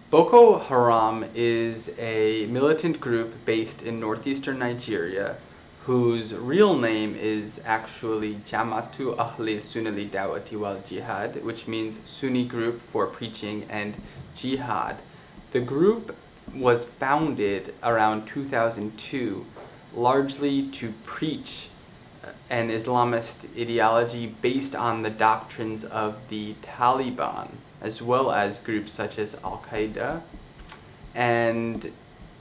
Boko Haram is a militant group based in northeastern Nigeria whose real name is actually Jama'atu Ahli Sunni Dawati wal Jihad, which means Sunni group for preaching and jihad. The group was founded around 2002 largely to preach an Islamist ideology based on the doctrines of the Taliban, as well as groups such as Al-Qaeda, and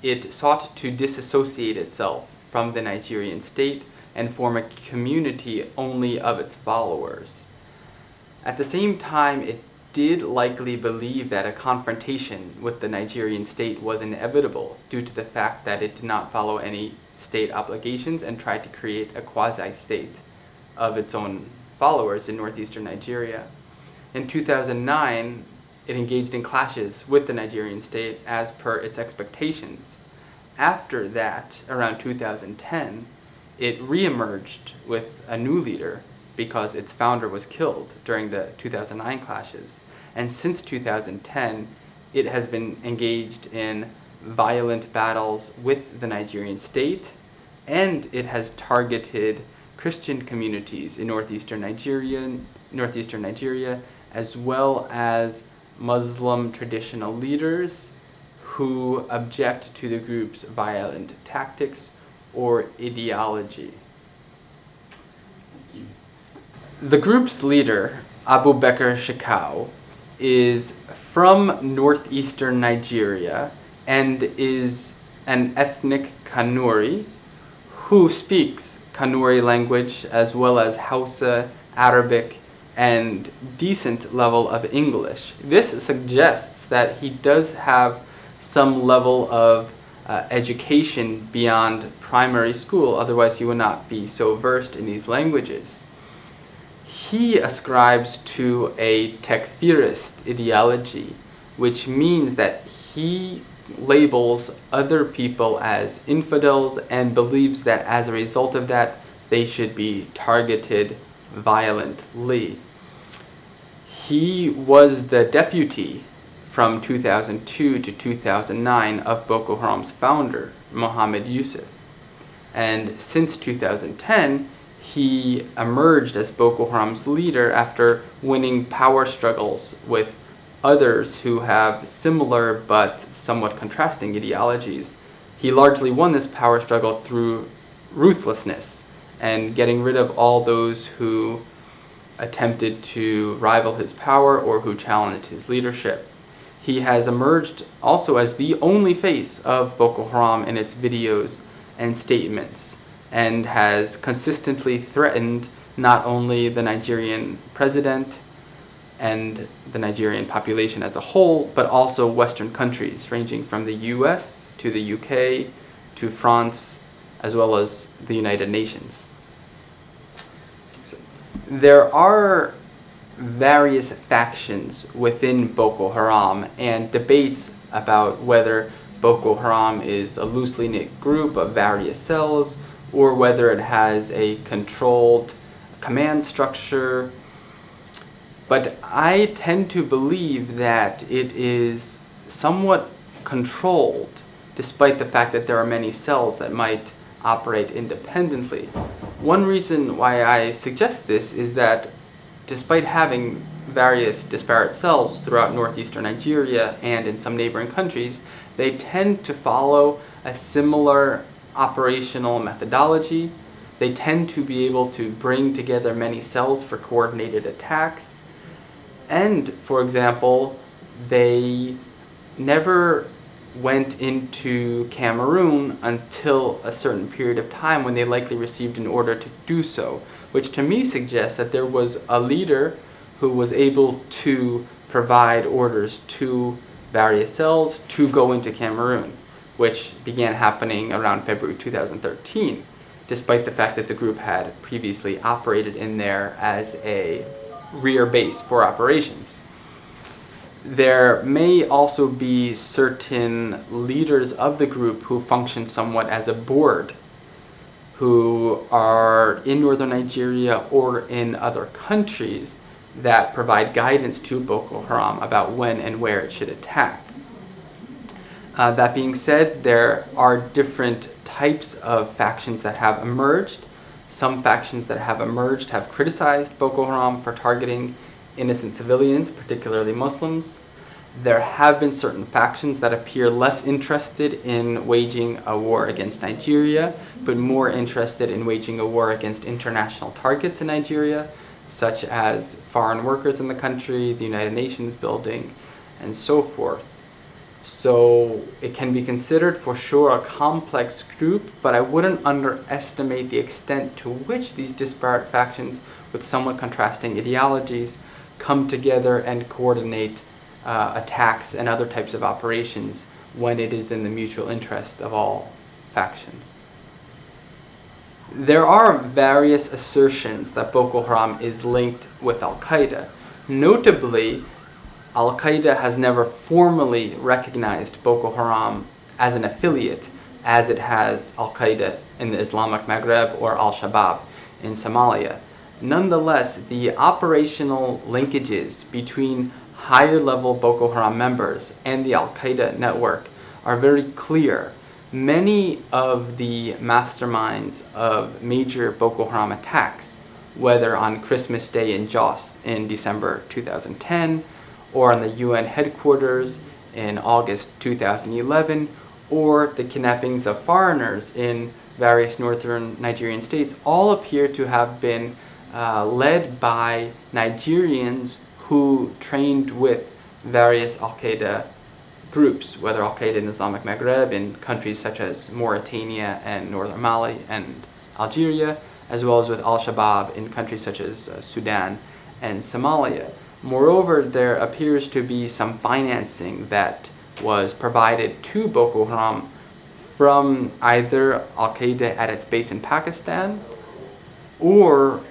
it sought to disassociate itself from the Nigerian state and form a community only of its followers. At the same time, it did likely believe that a confrontation with the Nigerian state was inevitable due to the fact that it did not follow any state obligations and tried to create a quasi-state of its own followers in northeastern Nigeria. In 2009, it engaged in clashes with the Nigerian state as per its expectations. After that, around 2010, it re-emerged with a new leader because its founder was killed during the 2009 clashes. And since 2010, it has been engaged in violent battles with the Nigerian state, and it has targeted Christian communities in northeastern Nigeria, as well as Muslim traditional leaders who object to the group's violent tactics or ideology. The group's leader, Abu Bakr Shekau, is from northeastern Nigeria and is an ethnic Kanuri who speaks Kanuri language as well as Hausa, Arabic, and decent level of English. This suggests that he does have some level of education beyond primary school, otherwise he would not be so versed in these languages. He ascribes to a takfirist ideology, which means that he labels other people as infidels and believes that as a result of that, they should be targeted violently. He was the deputy from 2002 to 2009 of Boko Haram's founder, Mohammed Yusuf. And since 2010, he emerged as Boko Haram's leader after winning power struggles with others who have similar but somewhat contrasting ideologies. He largely won this power struggle through ruthlessness and getting rid of all those who attempted to rival his power or who challenged his leadership. He has emerged also as the only face of Boko Haram in its videos and statements, and has consistently threatened not only the Nigerian president and the Nigerian population as a whole, but also Western countries, ranging from the US to the UK to France, as well as the United Nations. There are various factions within Boko Haram and debates about whether Boko Haram is a loosely knit group of various cells or whether it has a controlled command structure. But I tend to believe that it is somewhat controlled, despite the fact that there are many cells that might operate independently. One reason why I suggest this is that despite having various disparate cells throughout northeastern Nigeria and in some neighboring countries, they tend to follow a similar operational methodology. They tend to be able to bring together many cells for coordinated attacks. And, for example, they never went into Cameroon until a certain period of time when they likely received an order to do so, which to me suggests that there was a leader who was able to provide orders to various cells to go into Cameroon, which began happening around February 2013, despite the fact that the group had previously operated in there as a rear base for operations. There may also be certain leaders of the group who function somewhat as a board, who are in northern Nigeria or in other countries that provide guidance to Boko Haram about when and where it should attack. That being said, there are different types of factions that have emerged. Some factions that have emerged have criticized Boko Haram for targeting innocent civilians, particularly Muslims. There have been certain factions that appear less interested in waging a war against Nigeria, but more interested in waging a war against international targets in Nigeria, such as foreign workers in the country, the United Nations building, and so forth. So it can be considered for sure a complex group, but I wouldn't underestimate the extent to which these disparate factions with somewhat contrasting ideologies come together and coordinate attacks and other types of operations when it is in the mutual interest of all factions. There are various assertions that Boko Haram is linked with Al-Qaeda. Notably, Al-Qaeda has never formally recognized Boko Haram as an affiliate, as it has Al-Qaeda in the Islamic Maghreb or Al-Shabaab in Somalia. Nonetheless, the operational linkages between higher level Boko Haram members and the Al-Qaeda network are very clear. Many of the masterminds of major Boko Haram attacks, whether on Christmas Day in Jos in December 2010, or on the UN headquarters in August 2011, or the kidnappings of foreigners in various northern Nigerian states, all appear to have been led by Nigerians who trained with various Al-Qaeda groups, whether Al-Qaeda in the Islamic Maghreb in countries such as Mauritania and northern Mali and Algeria, as well as with Al-Shabaab in countries such as Sudan and Somalia. Moreover, there appears to be some financing that was provided to Boko Haram from either Al-Qaeda at its base in Pakistan or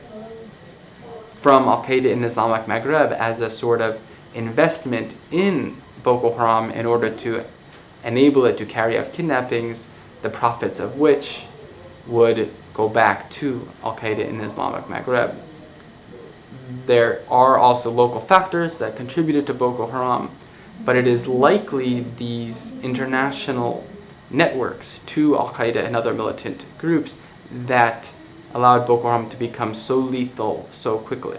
from Al-Qaeda in the Islamic Maghreb as a sort of investment in Boko Haram in order to enable it to carry out kidnappings, the profits of which would go back to Al-Qaeda in the Islamic Maghreb. There are also local factors that contributed to Boko Haram, but it is likely these international networks to Al-Qaeda and other militant groups that allowed Boko Haram to become so lethal so quickly.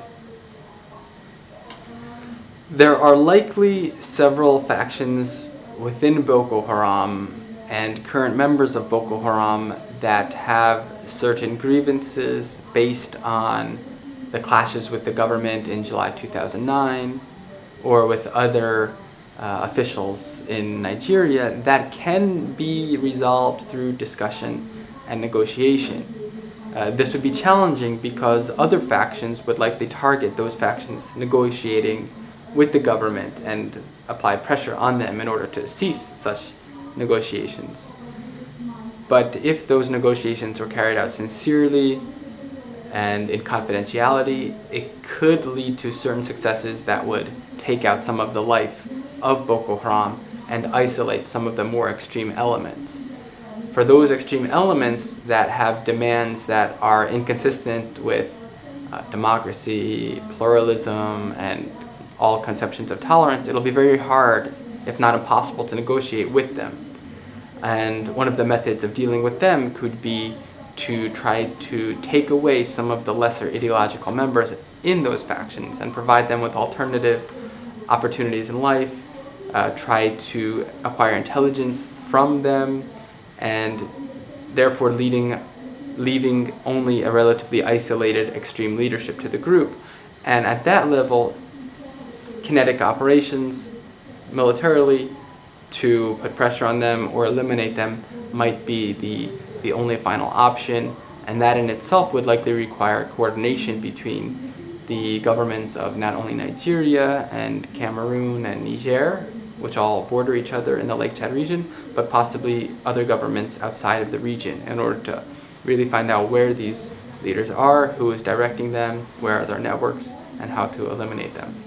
There are likely several factions within Boko Haram and current members of Boko Haram that have certain grievances based on the clashes with the government in July 2009 or with other officials in Nigeria that can be resolved through discussion and negotiation. This would be challenging because other factions would likely target those factions negotiating with the government and apply pressure on them in order to cease such negotiations. But if those negotiations were carried out sincerely and in confidentiality, it could lead to certain successes that would take out some of the life of Boko Haram and isolate some of the more extreme elements. For those extreme elements that have demands that are inconsistent with democracy, pluralism, and all conceptions of tolerance, it'll be very hard, if not impossible, to negotiate with them. And one of the methods of dealing with them could be to try to take away some of the lesser ideological members in those factions and provide them with alternative opportunities in life, try to acquire intelligence from them, and therefore leaving only a relatively isolated extreme leadership to the group. And at that level, kinetic operations militarily to put pressure on them or eliminate them might be the only final option, and that in itself would likely require coordination between the governments of not only Nigeria and Cameroon and Niger, which all border each other in the Lake Chad region, but possibly other governments outside of the region in order to really find out where these leaders are, who is directing them, where are their networks, and how to eliminate them.